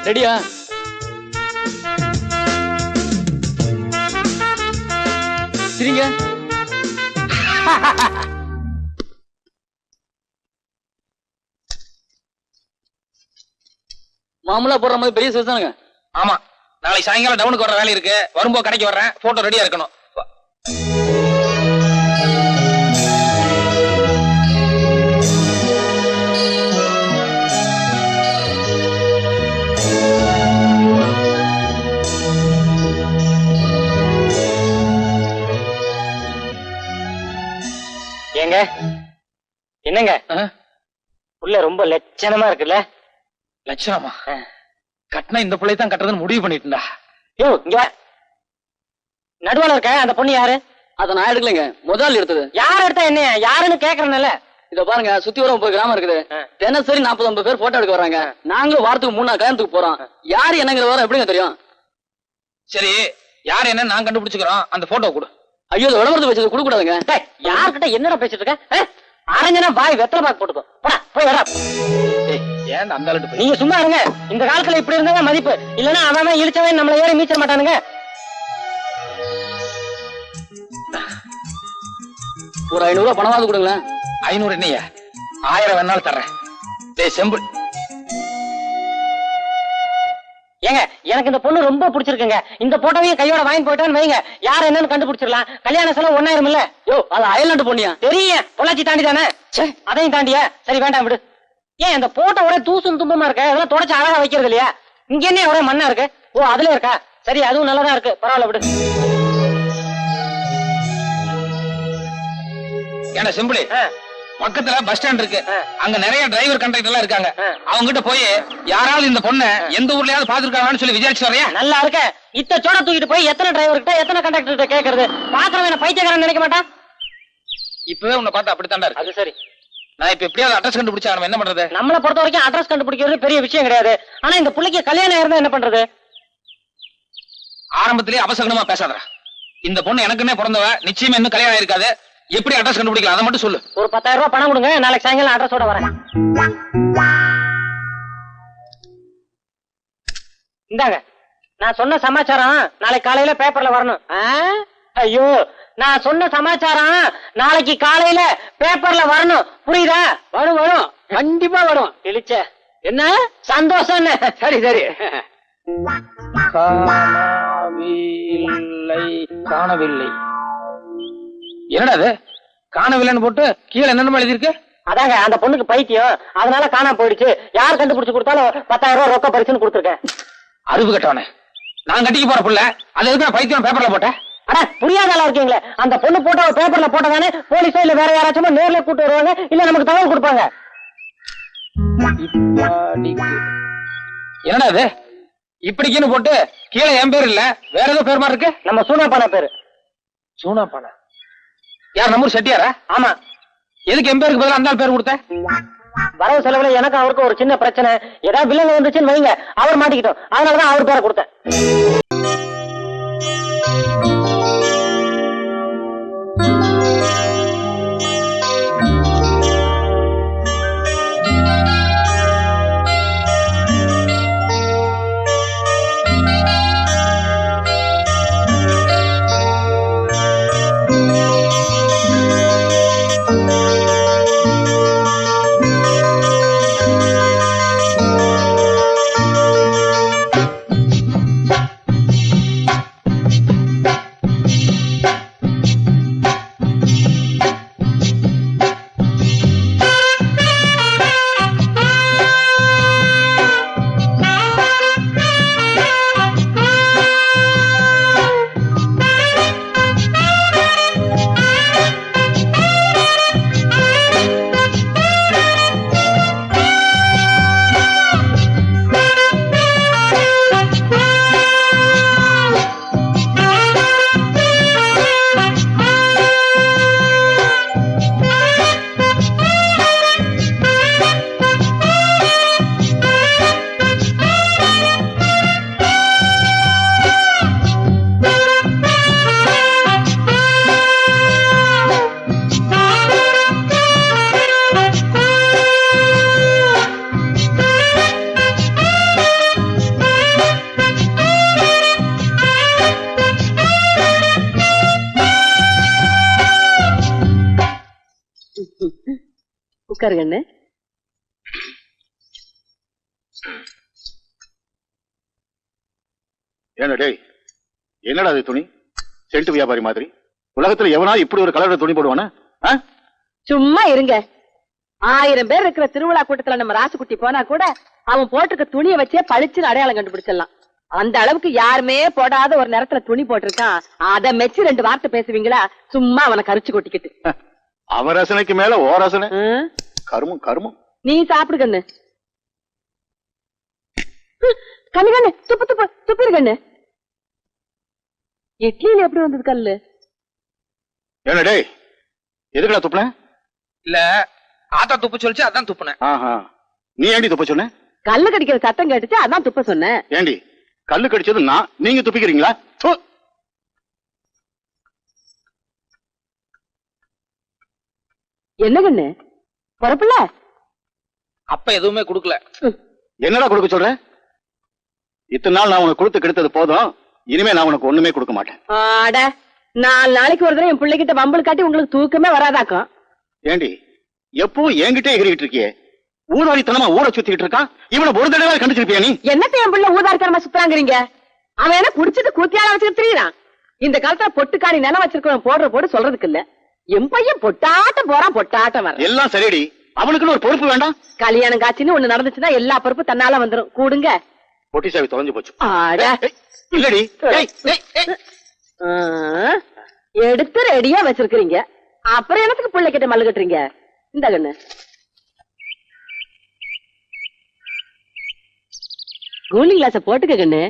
ரெடியா? சரிங்க. மாமூலா போடுற மாதிரி பெரிய சைஸ் தானுங்க. ஆமா, நாளைக்கு சாயங்காலம் டவுனுக்கு வர வேலை இருக்கு. வரும்போது கடைக்கு வர்றேன். போட்டோ ரெடியா இருக்கணும். ஏங்க என்னங்க உள்ள ரொம்ப லட்சணமா இருக்குல்ல? லட்சணமா? கட்டினா இந்த பிள்ளை தான் கட்டுறதுன்னு முடிவு பண்ணிட்டுடா. யோ இங்க நடுவால இருக்க அந்த பொண்ணு யாரு? அத நான் எடுக்கலைங்க, முதல் எடுத்தது. யார் எடுத்தா என்ன? யாருன்னு கேக்குறேன்ல. இத பாருங்க, சுத்தி வர 30 கிராமம் இருக்குது. தினசரி 40-50 பேர் போட்டோ எடுக்க வர்றாங்க. நாங்களும் வாரத்துக்கு 3 கல்யாணத்துக்கு போறோம். யாரு என்னங்கிற வர எப்படிங்க தெரியும்? சரி, யார் என்ன நான் கண்டுபிடிச்சுக்கிறோம். அந்த போட்டோ கொடு. ஐயோ, விளம்பரத்தை வச்சது கொடுக்க கூடாதுங்க. யார்கிட்ட என்னடா பேசிட்டு இருக்க? அரஞ்சனா பாய் வெத்தலை பாக்கு போட்டுக்கோ. போய் வரா. ஏன் அந்த ஆளுட்டு நீங்க சும்மா இருங்க. இந்த காலத்துல இப்படி இருந்தாங்க மதிப்பு. இல்லன்னா அவன் இழுச்சவன் நம்மள ஏறி மீச்ச மாட்டானுங்க. ஒரு 500 ரூபாய் பணமாவது கொடுங்களேன். 500 என்னையா? 1000 வேணாலும் தர்றேன். டேய் செம்பு, ஏங்க எனக்கு இந்த பொண்ணு ரொம்ப பிடிச்சிருக்குங்க. இந்த போட்டோவையும் கையோட வாங்கி போயிட்டான்னு வைங்க, யார் என்னன்னு கண்டுபிடிச்சிடலாம். கல்யாண செலவு 1000 இல்ல. யோ, அது அயல்நாட்டு பொண்ணியா? தெரியும், பொள்ளாச்சி தாண்டி தானே. அதையும் தாண்டியா? சரி வேண்டாம் விடு. ஏன் இந்த போட்டோ ஒரே தூசும் தும்பமா இருக்க? அதெல்லாம் தொடச்சு அழகா வைக்கிறது இல்லையா? இங்க என்ன ஒரே மண்ணா இருக்கு? ஓ அதுல இருக்கா? சரி, அதுவும் நல்லதா இருக்கு, பரவாயில்ல விடு. ஏன்னா சிம்பிளி, பக்கத்துல பஸ் ஸ்டாண்ட் இருக்கு. அங்க நிறைய டிரைவர் கண்டக்டர் எல்லாம் இருக்காங்க. அவங்க கிட்ட போய் யாராவது இந்த பொண்ணை எந்த ஊர்லயாவது பாத்துருக்காங்கன்னு சொல்லி விசாரிச்சு வரையா? நல்லா இருக்க. இத்த சோட தூக்கிட்டு போய் எத்தனை டிரைவர் கிட்ட எத்தனை கண்டக்டர் கிட்ட கேக்குறது? பாக்குறவன் பைத்தியக்காரன் நினைக்க மாட்டான். இப்பவே உன்னை பார்த்தா அப்படித்தாண்டா இருக்கு. அது சரி. நான் இப்ப எப்படியாவது அட்ரஸ் கண்டுபிடிச்சா நம்ம என்ன பண்றது? நம்மளை பொறுத்த வரைக்கும் அட்ரஸ் கண்டுபிடிக்கிறது பெரிய விஷயம் கிடையாது. ஆனா இந்த பிள்ளைக்கு கல்யாணம் இருந்தா என்ன பண்றது? ஆரம்பத்திலேயே அபசகனமா பேசாதடா. இந்த பொண்ணு எனக்குன்னே பிறந்தவ, நிச்சயமா இன்னும் கல்யாணம் இருக்காது. எப்படி அட்ரஸ் கண்டுபிடிக்கலாம் அதை மட்டும் சொல்லு. ஒரு 10,000 ரூபாய் பணம் கொடுங்க, நாளைக்கு சாயங்காலம் அட்ரஸோட வரேன். இந்தாங்க, நான் சொன்ன சமாச்சாரம் நாளைக்கு காலையில பேப்பர்ல வரணும். ஐயோ, நான் சொன்ன சமாச்சாரம் நாளைக்கு காலையில பேப்பர்ல வரணும், புரியுதா? வரும் வரும், கண்டிப்பா வரும். இழிச்ச என்ன சந்தோஷம். சரி சரி. காணவில்லை. என்னடா அது? காணவில்லைன்னு போட்டு கீழே என்னென்ன எழுதிருக்கு? அதாங்க அந்த பொண்ணுக்கு பைத்தியம், அதனால காணாம போயிடுச்சு. யார் கண்டுபிடிச்சு கொடுத்தாலும் 10,000 ரூபாய் ரொக்க பரிசுன்னு கொடுத்துருக்கேன். அறிவு கட்டவனே, நான் கட்டிக்க போற புள்ள அது எதுக்கு பைத்தியம் பேப்பர்ல போட்டேன்? அட புரியாதால இருக்கீங்களே. அந்த பொண்ணு போட்டோ பேப்பர்ல போட்டதானே போலீஸோ இல்ல வேற யாராச்சும் நேர்ல கூட்டு வருவாங்க, இல்ல நமக்கு தகவல் கொடுப்பாங்க. என்னடா அது? இப்படிக்குன்னு போட்டு கீழே என் பேர் இல்ல வேற ஏதோ பேர் மாதிரி இருக்கு. நம்ம சூனாப்பான பேரு. சூனாப்பான? யார், நம்ம ஊர் செட்டியாரா? ஆமா. எதுக்கு என் பேருக்கு பதிலா அந்த பேர் கொடுத்த? வரவு செலவுல எனக்கு அவருக்கு ஒரு சின்ன பிரச்சனை. ஏதாவது வில்லங்க வந்துச்சுன்னு வைங்க, அவர் மாட்டிக்கிட்டோம். அதனாலதான் அவர் பேரை கொடுத்தேன். உட்காருங்கண்ணு. ஏன்னா டேய், என்னடா அது துணி? சென்ட் வியாபாரி மாதிரி. உலகத்துல எவனா இப்படி ஒரு கலர்ல துணி போடுவானா? சும்மா இருங்க. 1000 பேர் இருக்கிற திருவிழா கூட்டத்துல நம்ம ராசுக்குட்டி போனா கூட அவன் போட்டிருக்க துணியை வச்சே பளிச்சுன்னு அடையாளம் கண்டுபிடிச்சிடலாம். அந்த அளவுக்கு யாருமே போடாத ஒரு நேரத்துல துணி போட்டிருக்கான். அதை மெச்சு 2 வார்த்தை பேசுவீங்களா? சும்மா அவனை கரிச்சு கொட்டிக்கிட்டு. அவன் ரசனைக்கு மேல ஓ ரசனை. கருமம் கருமம். நீ சாப்பிடு கண்ணு. கண்ணு கண்ணு துப்பு துப்பு துப்பிரு கண்ணு. இட்லியில எப்படி வந்தது கல்லு? ஏன்னா டேய், எதுக்குடா துப்புன? இல்ல ஆத்தா துப்பு சொல்லிச்சு, அதான் துப்புனேன். நீ ஏண்டி துப்ப சொன்ன? கல்லு கடிக்கிற சத்தம் கேட்டுச்சு, அதான் துப்ப சொன்னேன். ஏண்டி கல்லு கடிச்சது நான், நீங்க துப்பிக்கிறீங்களா? என்ன கண்ணு பொறப்புல? அப்ப எதுவுமே குடுக்கல. என்னடா கொடுக்க சொல்ற? இத்தனை நாள் நான் உனக்கு கொடுத்து கெடுத்தது போதும். இனிமே நான் உனக்கு ஒண்ணுமே கொடுக்க மாட்டேன். ஆட 4 நாளைக்கு ஒரு தடவை என் பிள்ளைகிட்ட வம்பல் காட்டி உங்களுக்கு தூக்கமே வராதாக்கும். ஏண்டி எப்பவும் என்கிட்ட எகிரிட்டு இருக்கியே? ஊதாரித்தனமா ஊரை சுத்திக்கிட்டு இருக்கான். இவனை ஒரு தடவை கண்டிச்சிருப்பியா நீ? என்னத்த என் பிள்ளை ஊதாரித்தனமா சுத்துறாங்கிறீங்க? அவன் என்ன குடிச்சிட்டு கூத்தியால வச்சுட்டு திரியிறான். இந்த காலத்துல பொட்டுக்காணி நிலம் வச்சிருக்கவன் போடுற போடு சொல்றதுக்கு இல்ல. என் பையன் பொட்டாட்டம் போறான், பொட்டாட்டம் வர. எல்லாம் சரிடி, அவனுக்குன்னு ஒரு பொறுப்பு வேண்டாம்? கல்யாணம் காட்சின்னு ஒண்ணு நடந்துச்சுன்னா எல்லா பொறுப்பு தன்னால வந்துரும். கூடுங்க. பொட்டி சாவி தொலைஞ்சு போச்சு. இல்லடி எடுத்து ரெடியா வச்சிருக்கீங்க. அப்புறம் எனக்கு பிள்ளை கிட்ட மல்லு கட்டுறீங்க. இந்த கண்ணு கூலிங் கிளாஸ போட்டுக்க கண்ணு.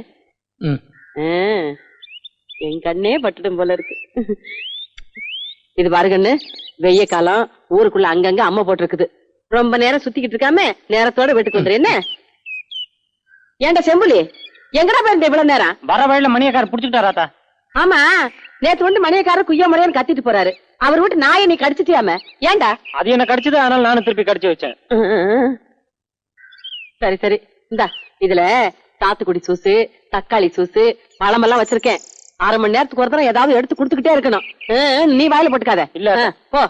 என் கண்ணே பட்டுடும் போல இருக்கு. இது பாரு கண்ணு, வெய்ய காலம், ஊருக்குள்ள அங்கங்க அம்மா போட்டிருக்குது. ரொம்ப நேரம் சுத்திக்கிட்டு இருக்காம நேரத்தோட வீட்டுக்கு வந்துரு. என்ன ஏன்டா செம்புலி, எங்கடா போயிருந்த இவ்வளவு நேரம்? வர வழியில மணியக்காரர் புடிச்சுட்டாராத்தா? ஆமா, நேத்து வந்து மணியக்காரர் குய்ய முறையான்னு கத்திட்டு போறாரு. அவர் விட்டு நாயை நீ கடிச்சிட்டியாம? ஏன்டா? அது என்ன கடிச்சது, அதனால நானும் திருப்பி கடிச்சு வச்சேன். சரி சரி, இந்தா இதுல சாத்துக்குடி சூசு, தக்காளி சூசு, பழமெல்லாம் வச்சிருக்கேன். 1/2 மணி நேரத்துக்கு ஒரு தடவை ஏதாவது எடுத்து குடுத்துக்கிட்டே இருக்கணும். நீ வாயில போட்டுக்காத. இல்ல போ.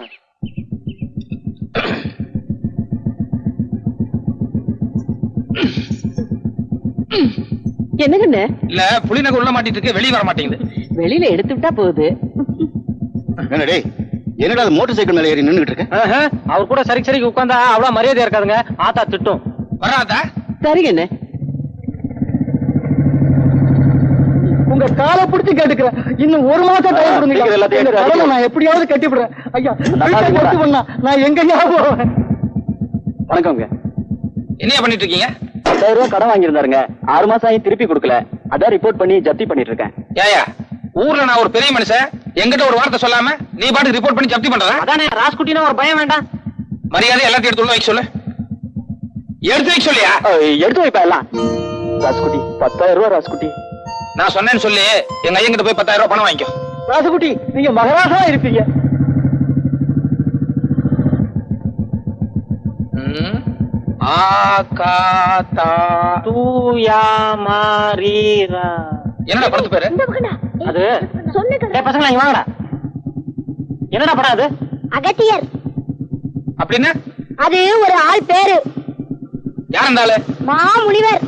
என்னங்கண்ணு? இல்ல புளிநகர் உள்ள மாட்டிட்டு இருக்கு, வெளியே வர மாட்டேங்குது. வெளியில எடுத்து விட்டா போகுது. என்னடே, என்னடா மோட்டார் சைக்கிள் மேல ஏறி நின்னுட்டு இருக்க? அவர் கூட சரி சரிக்கு உட்கார்ந்தா அவ்வளவு மரியாதையா இருக்காதுங்க. ஆத்தா திட்டும். வராதா? சரிங்கண்ணு. உங்க காலை பிடிச்சி கேட்டுக்கிறேன். இன்னும் 1 மாசம் டைம் கொடுங்க. நான் எப்படியாவது கட்டிவிடுறேன். ஐயா நான் எங்கயா போவேன்? வணக்கம்ங்க. என்ன பண்ணிட்டு இருக்கீங்க? 10,000 ரூபாய் கடன் வாங்கியிருந்தாருங்க. 6 மாசம் ஆகி திருப்பி கொடுக்கல. அதான் ரிப்போர்ட் பண்ணி ஜப்தி பண்ணிட்டு இருக்கேன். ஏயா, ஊர்ல நான் ஒரு பெரிய மனுஷன், என்கிட்ட ஒரு வார்த்தை சொல்லாம நீ பாட்டு ரிப்போர்ட் பண்ணி ஜப்தி பண்ற? அதானே ராஸ்குட்டினா ஒரு பயம் வேண்டாம். மரியாதை எல்லாத்தையும் எடுத்து உள்ள வைக்க சொல்லு. எடுத்து வைக்க சொல்லியா? எடுத்து வைப்பா எல்லாம். ராஸ்குட்டி 10,000 ரூபாய். ராஸ்குட்டி நான் சொன்னேன்னு சொல்லி எங்க ஐயங்கிட்ட போய் 10,000 ரூபாய் பணம் வாங்கிக்கோ. ராசுகுட்டி நீங்க மகராசா இருப்பீங்க. என்னடா படத்து பேரு? அது பசங்களா இங்க வாங்கடா. என்னடா படம் அது? அகத்தியர். அப்படின்னா அது ஒரு ஆள் பேரு. யார் அந்த ஆளு? மாமுனிவர்.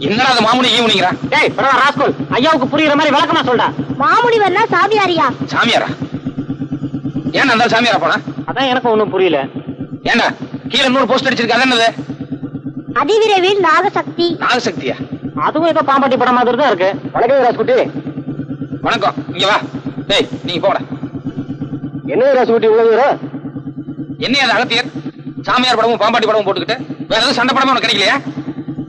என்னடா அது மாமுனி ஈவுனிங்கறா? டேய் பரவா ராஸ்கோல், ஐயாவுக்கு புரியுற மாதிரி விளக்கமா சொல்டா. மாமுனிவர்னா சாமியாரியா? சாமியாரா? ஏன் அந்த சாமியாரா போனா? அதான் எனக்கு ஒண்ணும் புரியல. ஏண்டா கீழே 100 போஸ்ட் அடிச்சிருக்க, அது என்னது? அதிவிரைவில் நாகசக்தி. நாகசக்தியா? அதுவும் ஏதோ பாம்பாட்டி படம் மாதிரி தான் இருக்கு. வணக்கம் ராஸ்குட்டி. வணக்கம், இங்க வா. டேய் நீங்க போடா. என்ன ராஸ்குட்டி இவ்வளவு தூரம்? என்ன அது அகத்தியர் சாமியார் படமும் பாம்பாட்டி படமும் போட்டுக்கிட்டு வேற எதுவும் சண்டை படமும் உனக்கு கிடைக்கலையா?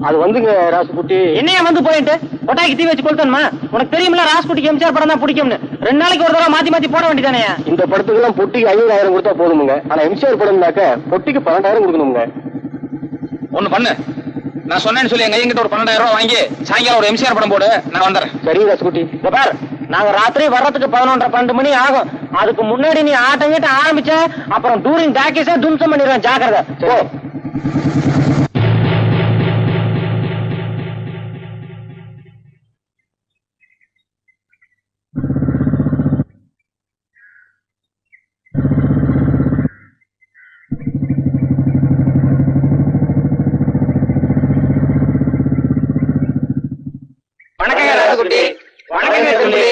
அது வந்துங்க ராசுகுட்டி. என்னையா வந்து போயிட்டு பொட்டாக்கி தீ வச்சு கொளுத்தணுமா? உனக்கு தெரியுமில்ல ராசுகுட்டிக்கு எம்ஜிஆர் படம் தான் பிடிக்கும்னு. 2 நாளைக்கு ஒரு தடவை மாத்தி மாத்தி போட வேண்டியதானே? இந்த படத்துக்கு எல்லாம் பொட்டிக்கு 50,000 கொடுத்தா போதுமுங்க. ஆனா எம்ஜிஆர் படம்னாக்க பொட்டிக்கு 12,000 கொடுக்கணுங்க. ஒண்ணு பண்ணு, நான் சொன்னேன்னு சொல்லி எங்க ஐயங்கிட்ட ஒரு 12,000 ரூபாய் வாங்கி சாயங்காலம் ஒரு எம்ஜிஆர் படம் போடு, நான் வந்துடுறேன். சரி ராசுகுட்டி. இந்த பார், நாங்க ராத்திரி வர்றதுக்கு 11:30-12 மணி ஆகும். அதுக்கு முன்னாடி நீ ஆட்டம் கிட்ட ஆரம்பிச்ச அப்புறம் டூரிங் டாக்கீஸே தும்சம் பண்ணிடுவேன். ஜாக்கிரதை. தம்பி.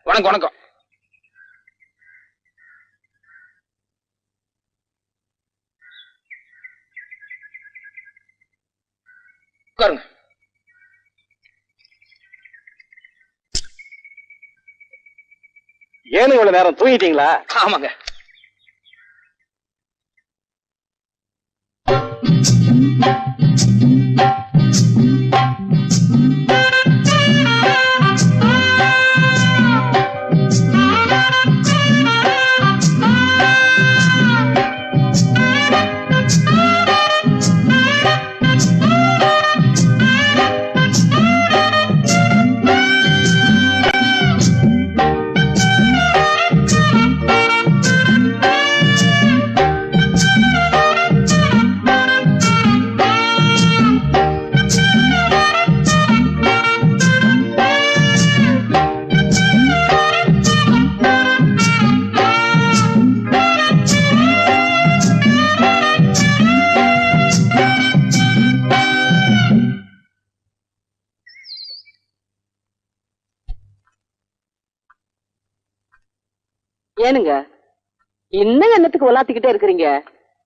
வணக்கம் வணக்கம். உட்காருங்க. ஏன்னு இவ்வளவு நேரம் தூங்கிட்டீங்களா? ஆமாங்க. ஏனுங்க இன்னும் என்னத்துக்கு உலாத்திக்கிட்டே இருக்கிறீங்க?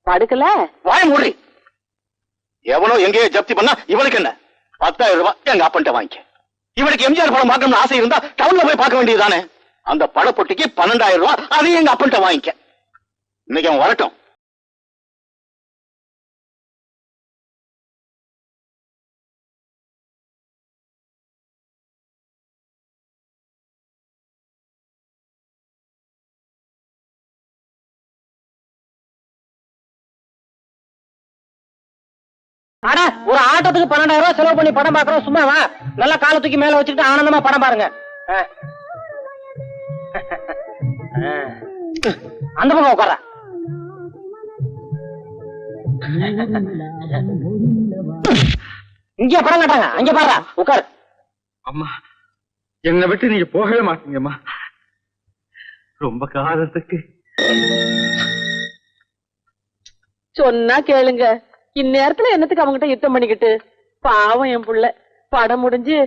படுக்கல? வாய மூடி. எவனோ எங்கேயோ ஜப்தி பண்ணா இவனுக்கு என்ன? 10,000 ரூபாய் எங்க அப்பன்ட்ட வாங்கிக்க. இவனுக்கு எம்ஜிஆர் படம் பார்க்கணும்னு ஆசை இருந்தா டவுன்ல போய் பார்க்க வேண்டியதுதானே? அந்த படப்பொட்டிக்கு 12,000 ரூபாய் அதையும் எங்க அப்பன்ட்ட வாங்கிக்க. இன்னைக்கு அவன் வரட்டும். ஆனா ஒரு ஆட்டத்துக்கு 12,000 ரூபாய் செலவு பண்ணி படம் பாக்குறோம் சும்மாவா? நல்லா காலை தூக்கி மேல வச்சுக்கிட்டு ஆனந்தமா படம் பாருங்க. அந்த பக்கம் உட்கார. இங்க படம் காட்டாங்க, அங்க பாரு, உட்காரு. அம்மா, என்னை விட்டு நீங்க போகவே மாட்டீங்கம்மா. ரொம்ப காலத்துக்கு சொன்னா கேளுங்க. இந்நேரத்துல என்னத்துக்கு அவங்ககிட்ட யுத்தம் பண்ணிக்கிட்டு? பாவம் என் புள்ள. படம் முடிஞ்சு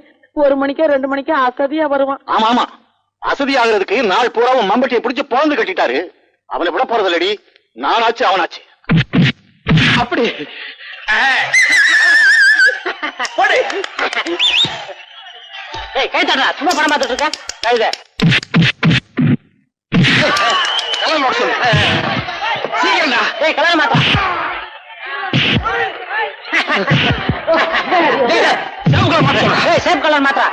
1 மணிக்கோ 2 மணிக்கோ அசதியா வருவான். ஆமா ஆமா, அசதி ஆகுறதுக்கு நாள் பூராவும் மம்பட்டியை பிடிச்சு பொழந்து கட்டிட்டாரு. அவனை விட போறதில்லடி. நானாச்சு அவனாச்சு. அப்படி கை தட்டா, சும்மா படம் பார்த்துட்டு இருக்க. கைத கல்யாணம் மாட்டா. சேம் கலர் மாட்டா.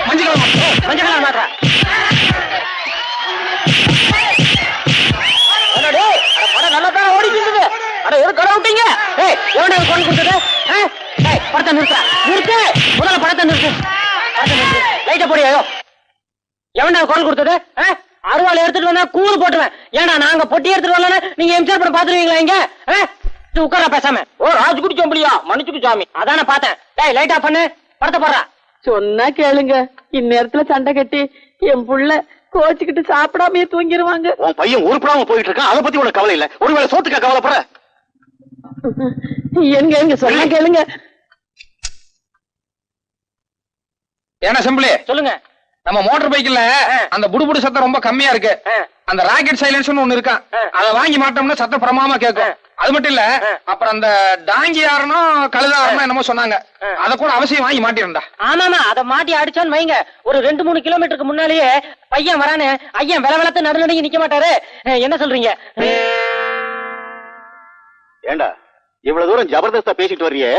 மஞ்சள் கலர் மாட்டா. நல்லா தான் ஓடிட்டு இருக்குது. அட ஒரு கடை விட்டீங்க. எவனே கொண்டு கொடுத்தது? படத்தை நிறுத்த நிறுத்து. முதல்ல படத்தை நிறுத்து. லைட்ட போடியோ. எவன்டா குரல் கொடுத்தது? அருவாள் எடுத்துட்டு வந்தா கூறு போட்டுவேன். ஏன்னா நாங்க பொட்டி எடுத்துட்டு வரல, நீங்க எம்ஜிஆர் படம் பாத்துருவீங்களா? இங்க உட்கார பேசாம. ஓ ராஜ்குடி சோம்பலியா? மன்னிச்சுக்கு சாமி. அதானே பார்த்தேன். டேய் லைட் ஆஃப் பண்ணு, படத்தை போடுறா. சொன்னா கேளுங்க. இந்நேரத்துல சண்டை கட்டி என் புள்ள கோச்சுக்கிட்டு சாப்பிடாமயே தூங்கிடுவாங்க. உன் பையன் உருப்படாம போயிட்டு இருக்கான். அதை பத்தி உனக்கு கவலை இல்ல. ஒருவேளை சோத்துக்கா கவலைப்படுற? எங்க சொன்னா கேளுங்க. ஏன்னா செம்பிளி சொல்லுங்க. நம்ம மோட்டார் பைக்ல அந்த புடுபுடு சத்தம் ரொம்ப கம்மியா இருக்கு. அந்த ராக்கெட் சைலன்ஸ்னு ஒண்ணு இருக்கா, அதை வாங்கி மாட்டோம்னா சத்தம் பிரமாமா கேட்கும். அது மட்டும் இல்ல, அப்புறம் அந்த டாங்கி யாரனும் கழுதாரனும் என்னமோ சொன்னாங்க, அத கூட அவசியம் வாங்கி மாட்டிருந்தா. ஆமாமா, அத மாட்டி அடிச்சான்னு வைங்க, ஒரு 2-3 கிலோமீட்டருக்கு முன்னாலேயே பையன் வரானே, ஐயன் வில விளத்து நடுநடுங்கி நிக்க மாட்டாரு. என்ன சொல்றீங்க? ஏண்டா இவ்வளவு தூரம் ஜபர்தஸ்தா பேசிட்டு வர்றியே,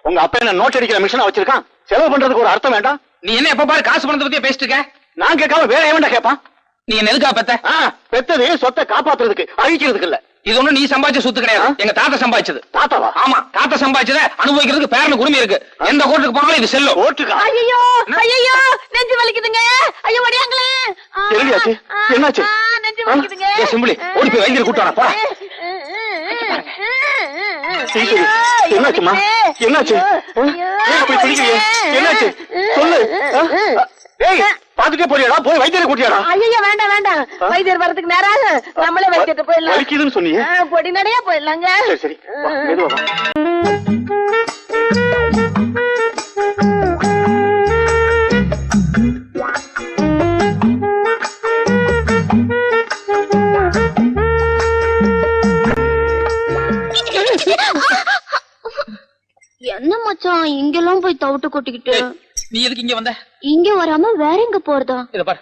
உங்க அப்பா என்ன நோட் அடிக்கிற மிஷினா வச்சிருக்கான்? செலவு பண்றதுக்கு ஒரு அர்த்தம் வேண்டாம்? நீ என்ன எப்ப பாரு காசு பணத்தை பத்தியே பேசிட்டு இருக்க? நான் கேட்காம வேற எவன்டா கேட்பான்? நீ என்ன எதுக்கா பெத்த? பெத்தது சொத்தை காப்பாத்துறதுக்கு, அழிக்கிறதுக்கு இல்ல. இது ஒண்ணு நீ சம்பாதிச்ச சொத்து கிடையாது, எங்க தாத்தா சம்பாதிச்சது. தாத்தாவா? ஆமா, தாத்தா சம்பாதிச்சத அனுபவிக்கிறதுக்கு பேரனுக்கு உரிமை இருக்கு. எந்த கோர்ட்டுக்கு போனாலும் இது செல்லும். கோர்ட்டுக்கா? ஐயோ ஐயோ, நெஞ்சு வலிக்குதுங்க. ஐயோ வடியாங்களே. என்னாச்சு? என்னாச்சு? நெஞ்சு வலிக்குதுங்க. சிம்பிளி ஓடி போய் வைத்தியர் கூட்டானா போடா. என்னாச்சுமா? என்னாச்சு? என்னாச்சு? சொல்லு. ஏய் பாத்துட்டே போறியாடா போய் வைத்தியரை கூட்டியாடா ஐயோ வேண்டாம் வேண்டாம் வைத்தியர் வரதுக்கு நேரம் நம்மளே வைத்தியத்தை போயிடலாம் வலிக்குதுன்னு சொன்னீங்க பொடி நடையா போயிடலாங்க சரி சரி வா, மெதுவா வா. என்ன மச்சான் இங்கெல்லாம் போய் தவிட்டு கொட்டிக்கிட்டு நீ எதுக்கு இங்க வந்த? இங்க வராம வேற எங்க போறதா? இத பாரு,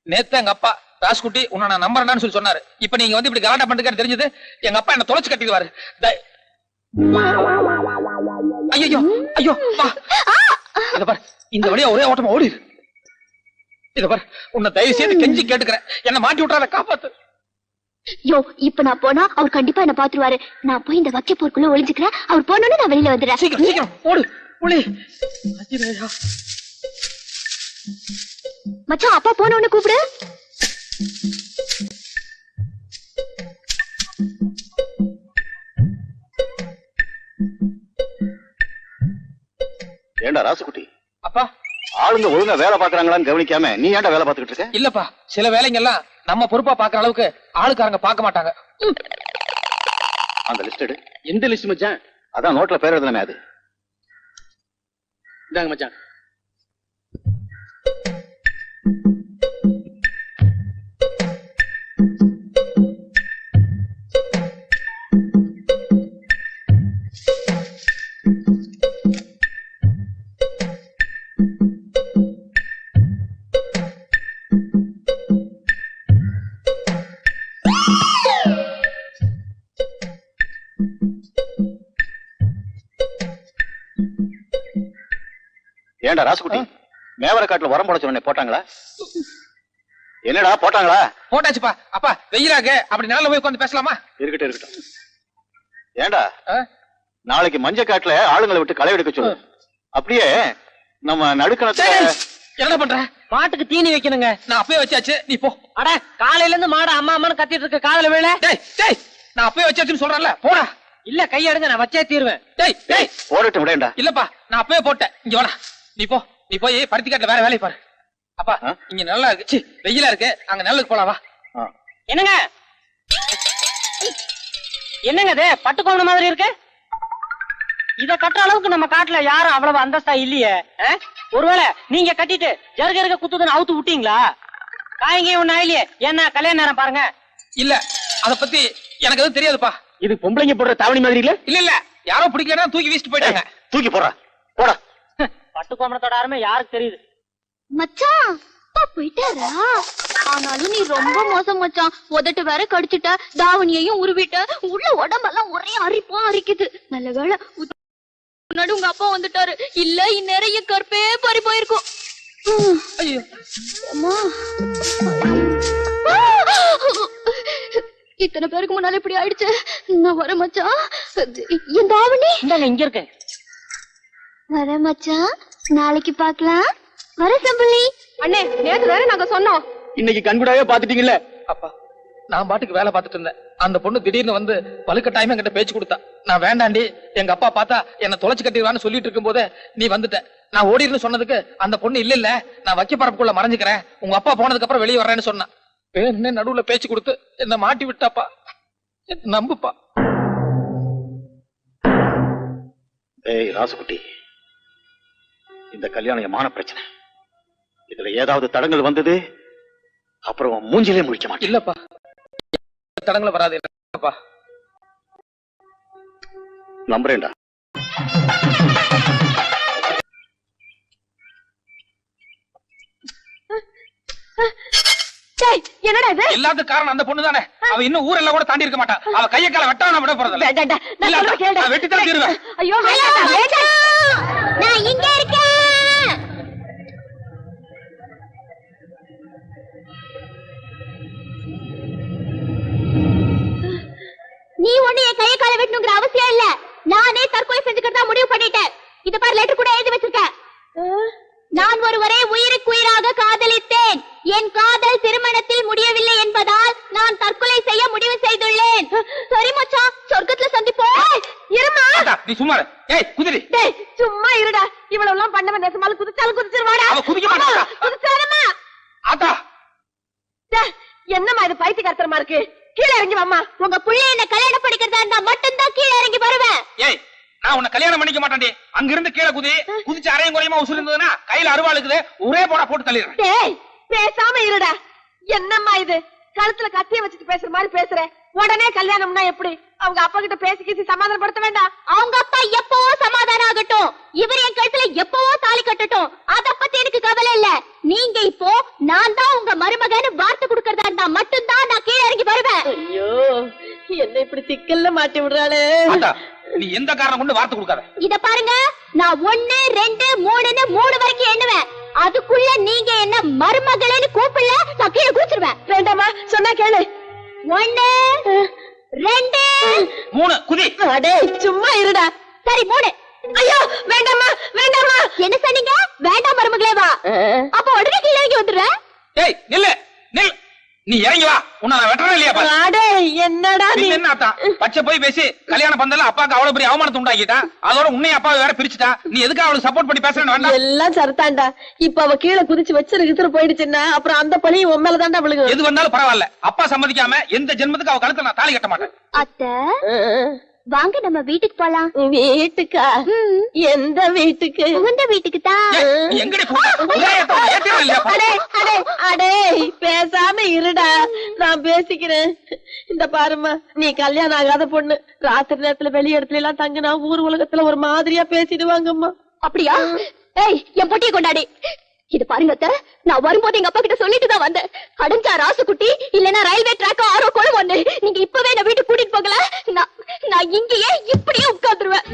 நேத்து எங்க அப்பா ராஸ்குட்டி உன்னை நான் நம்புறேன்னு சொல்லி சொன்னாரு. இப்ப நீங்க வந்து இப்படி கலாட்டா பண்ணிட்டு தெரிஞ்சது எங்க அப்பா என்ன தொலைச்சு கட்டிடுவாரு. ஐயோ ஐயோ வா. இத பாரு, இந்த வழியா ஒரே ஓட்டமா ஓடிடு. இத பாரு, உன்னை தயவு செய்து கெஞ்சி கேட்டுக்கிறேன், என்ன மாட்டி விட்டாத காப்பாத்து. யோ இப்ப நான் போனா அவர் கண்டிப்பா என்ன பாத்துருவாரு. நான் போய் இந்த வக்க போருக்குள்ள ஒளிஞ்சுக்கிறேன். அவர் போனோன்னு நான் வெளியில வந்துடுறேன். சீக்கிரம் சீக்கிரம் ஓடு புலி. மச்சான் அப்பா போனோன்னு கூப்பிடு. ஏண்டா ராசுகுட்டி அப்பா ஆளுங்க ஒழுங்கா வேலை பாக்குறாங்களான்னு கவனிக்காம நீ ஏன்டா வேலை பாத்துக்கிட்டு இருக்க? இல்லப்பா, சில வேலைங்க எல்லாம் நம்ம பொறுப்பா பாக்குற அளவுக்கு ஆளுக்காரங்க பார்க்க மாட்டாங்க. அந்த லிஸ்ட் எடு. எந்த லிஸ்ட் மச்சான்? அதான் நோட்ல பேர் எழுதுனமே அது. இந்தாங்க மச்சான். ஏண்டா ராசுகுட்டி மேவர காட்டுல உரம் போட சொன்ன போட்டாங்களா? என்னடா போட்டாங்களா? போட்டாச்சுப்பா. அப்பா வெயிலாக அப்படி நாளில் போய் உட்காந்து பேசலாமா? இருக்கட்டும் இருக்கட்டும். ஏண்டா நாளைக்கு மஞ்ச காட்டுல ஆளுங்களை விட்டு களை எடுக்க சொல்லு. அப்படியே நம்ம நடுக்கணத்தை என்ன பண்ற? மாட்டுக்கு தீனி வைக்கணுங்க. நான் அப்பயே வச்சாச்சு, நீ போ. அட காலையில இருந்து மாடு அம்மா அம்மான்னு கத்திட்டு இருக்க காதல வேலை. டேய் டேய், நான் அப்பயே வச்சாச்சுன்னு சொல்றேன்ல, போடா. இல்ல கையெடுங்க, நான் வச்சே தீருவேன். டேய் டேய், போடட்டும் விடேண்டா. இல்லப்பா நான் அப்பயே போட்டேன். இங்க வாடா, நீ போ. நீ போய் பருத்தி காட்டுல வேற வேலையை பாரு. அப்பா இங்க நல்லா இருக்கு, சி வெயிலா இருக்கு, அங்க நல்லுக்கு போலாம் வா. என்னங்க என்னங்க இது பட்டு கோவண மாதிரி இருக்கு? இத கட்டுற அளவுக்கு நம்ம காட்டுல யாரும் அவ்வளவு அந்தஸ்தா இல்லையே. ஒருவேளை நீங்க கட்டிட்டு ஜருக குத்துதுன்னு அவுத்து விட்டீங்களா? காய்ங்க ஒண்ணு ஆயிலையே. என்ன கல்யாண நேரம் பாருங்க. இல்ல அத பத்தி எனக்கு எதுவும் தெரியாதுப்பா. இது பொம்பளைங்க போடுற தாவணி மாதிரி இல்ல? இல்ல இல்ல, யாரோ பிடிக்கலன்னா தூக்கி வீசிட்டு போயிட்டாங்க. தூக்கி போடா போடா. பட்டு கோமணத்தோட அருமை யாருக்கு தெரியுது? மச்சான் அப்பா போயிட்டாரா? ஆனாலும் நீ ரொம்ப மோசம் மச்சான். உதட்டு வேற கடிச்சிட்ட, தாவணியையும் உருவிட்ட, உள்ள உடம்பெல்லாம் ஒரே அரிப்பா அரிக்குது. நல்ல வேளை முன்னாடி உங்க அப்பா வந்துட்டாரு. இல்ல இந்நேரம் என் கற்பே பறி போயிருக்கும். ஐயோ அம்மா. இத்தனை பேருக்கு முன்னால இப்படி ஆயிடுச்சு. நான் வரேன் மச்சான். என் தாவணி இந்தாங்க இங்க இருக்கு. வரேன் மச்சான், நாளைக்கு பாக்கலாம். வர சம்பளி. அண்ணே நேத்து வேற நாங்க சொன்னோம். இன்னைக்கு கண்கூடாவே பாத்துட்டீங்கல்ல. அப்பா நான் பாட்டுக்கு வேலை பார்த்துட்டு இருந்தேன். அந்த பொண்ணு திடீர்னு வந்து வலுக்கட்டாயமா என்கிட்ட பேச்சு கொடுத்தா. நான் வேண்டாண்டி, எங்க அப்பா பார்த்தா என்ன தொலைச்சு கட்டிடுவான்னு சொல்லிட்டு இருக்கும் போதே நீ வந்துட்ட. நான் ஓடின்னு சொன்னதுக்கு அந்த பொண்ணு இல்ல இல்ல நான் வைக்க பரப்புக்குள்ள மறைஞ்சுக்கிறேன், உங்க அப்பா போனதுக்கு அப்புறம் வெளியே வர்றேன்னு சொன்னான். என்ன நடுவுல பேச்சு கொடுத்து என்ன மாட்டி விட்டாப்பா. நம்புப்பா. ஏய் ராசுகுட்டி, இந்த கல்யாணம் மான பிரச்சனை. இதுல ஏதாவது தடங்கள் வந்தது அப்புறம் மூஞ்சிலே முடிக்க மாட்டேன். இல்லப்பா, தடங்களை வராது. இல்லப்பா நம்புறேன்டா. என்னடா இது? எல்லாத்துக்கும் காரணம் அந்த பொண்ணு தானே. அவ இன்னும் ஊரெல்லாம் கூட தாண்டி இருக்க மாட்டா. அவ கைய கால வெட்டாம விட போறதில்ல. வெட்டித்தான் தீருவேன். ஐயோ நான் இங்க இருக்கேன். நீ ஒண்ணு என் கையை கால வெட்டணுங்கிற அவசியம் இல்ல. நானே தற்கொலை செஞ்சுக்கிறதா முடிவு பண்ணிட்டேன். இத பாரு, லெட்டர் கூட எழுதி வச்சிருக்கேன். நான் ஒருவரை உயிருக்குயிராக காதலித்தேன். என் காதல் திருமணத்தில் முடியவில்லை என்பதால் நான் தற்கொலை செய்ய முடிவு செய்துள்ளேன். சரி மச்சான், சொர்க்கத்துல சந்திப்போம். இருமா. நீ சும்மா இரு. ஏய் குதிரி. டேய் சும்மா இருடா. இவ்வளவு எல்லாம் பண்ணவன் நெசமால குதிச்சாலும் குதிச்சிருவாடா. அவ குதிக்க மாட்டா. குதிச்சாலுமே என்னம்மா இது பைத்தியக்காரத்தனமா இருக்கு? கீழே இறங்கி வாம்மா. உங்க புள்ள என்ன கல்யாணம் படிக்கிறதா இருந்தா மட்டும்தான் கீழே இறங்கி வருவேன். ஏய் நான் உன்னை கல்யாணம் பண்ணிக்க மாட்டேன்டி. அங்க இருந்து கீழே குதிச்சு அரையும் குறையுமா உசுறு இருந்ததுன்னா கையில அருவாளுக்குது ஒரே போடா போட்டு தள்ளிடுறேன். டேய் பேசாம இருடா. என்னம்மா இது கழுத்துல கத்திய வச்சுட்டு பேசுற மாதிரி பேசுற? உடனே கல்யாணம்னா எப்படி? அவங்க அப்பா கிட்ட பேசி சமாதானப்படுத்த வேண்டாம்? அவங்க அப்பா எப்பவோ சமாதானம் ஆகட்டும், இவர் என் கழுத்துல எப்பவோ தாலி கட்டட்டும், அத பத்தி எனக்கு கவலை இல்ல. நீங்க இப்போ நான் தான் உங்க மருமகன்னு வார்த்தை கொடுக்கறதா இருந்தா மட்டும்தான் நான் கீழே இறங்கி வருவேன். ஐயோ என்ன இப்படி சிக்கல்ல மாட்டி விடுறாளே. நீ எந்த காரணம் கொண்டு வார்த்தை கொடுக்காத. இத பாருங்க, நான் 1 2 3ன்னு 3 வரைக்கும் எண்ணுவேன். அதுக்குள்ள நீங்க என்ன மருமகளேன்னு கூப்பிடல, நான் கீழே குதிச்சிருவேன். வேண்டாமா சொன்னா கேளு. 1 2 3 குதி. அடே சும்மா இருடா. சரி 3. ஐயோ வேண்டாமா வேண்டாமா. என்ன சொன்னீங்க? வேண்டாம் மருமகளே வா. அப்ப உடனே கீழே இறங்கி வந்துடுறேன். ஏய் நில்லு நில். நீ இறங்கி வா. உன்னை நான் வெட்டறேன் இல்லையா பாரு. அடே என்னடா நீ? என்ன ஆத்தா பச்சை போய் பேசி கல்யாணம் பந்தல அப்பாக்கு அவ்வளவு பெரிய அவமானத்தை உண்டாக்கிட்டா. அதோட உன்னைய அப்பாவை வேற பிரிச்சுட்டா. நீ எதுக்கு அவளுக்கு சப்போர்ட் பண்ணி பேசுறேன்னு வேண்டாம். எல்லாம் சரிதான்டா. இப்ப அவ கீழே குதிச்சு வச்சிரு போயிடுச்சுன்னா அப்புறம் அந்த பழியும் உன் மேலதான்டா விழுகும். எது வந்தாலும் பரவாயில்ல. அப்பா சம்மதிக்காம எந்த ஜென்மத்துக்கு அவ கழுத்துல நான் தாலி கட்ட மாட்டேன். அத்தை வாங்க நம்ம வீட்டுக்கு போலாம். வீட்டுக்கா? எந்த வீட்டுக்கு? உங்க வீட்டுக்கு தான். ஏய், நீ எங்கடி போற? உதயத்தை ஏத்தியா இல்லையா பாரு. அடே அடே அடே பேசாம இருடா, நான் பேசிக்கிறேன். இந்த பாருமா, நீ கல்யாணம் ஆகாத பொண்ணு. ராத்திரி நேரத்துல வெளி இடத்துல எல்லாம் தங்கினா ஊர் உலகத்துல ஒரு மாதிரியா பேசிடுவாங்கம்மா. அப்படியா? ஏய் என் பொட்டியை கொண்டாடி. இது பாருங்க அத்தை, நான் வரும்போது எங்க அப்பா கிட்ட சொல்லிட்டு தான் வந்தேன். அடைஞ்சா ராசுக்குட்டி இல்லன்னா ரயில்வே ட்ராக் ஆரோ கொழும் ஒண்ணு. நீங்க இப்பவே என்ன வீட்டுக்கு கூட்டிட்டு போகல, நான் இங்கேயே இப்படியே உட்கார்ந்துருவேன்.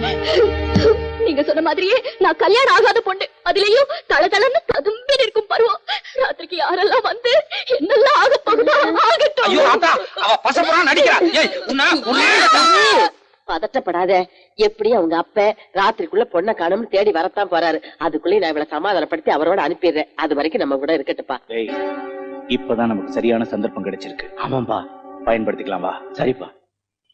நீங்க சொன்ன மாதிரியே நான் கல்யாணம் ஆகாத பொண்ணு. அதுலயும் தளதளன்னு ததும்பி இருக்கும் பருவம். ராத்திரிக்கு யாரெல்லாம் வந்து என்னெல்லாம் ஆக போகுதோ ஆகட்டும். ஐயோ ஆத்தா அவ பசப்புறா நடிக்கிறா. ஏய் உன்ன பதட்டப்படாத. எப்படி அவங்க அப்ப ராத்திரிக்குள்ள பொண்ணை காணும்னு தேடி வரத்தான் போறாரு. அதுக்குள்ளே நான் இவளை சமாதானப்படுத்தி அவரோட அனுப்பிடுறேன். அது வரைக்கும் நம்ம கூட இருக்கட்டுப்பா. இப்பதான் நமக்கு சரியான சந்தர்ப்பம் கிடைச்சிருக்கு. ஆமாம்பா பயன்படுத்திக்கலாம் வா. சரிப்பா.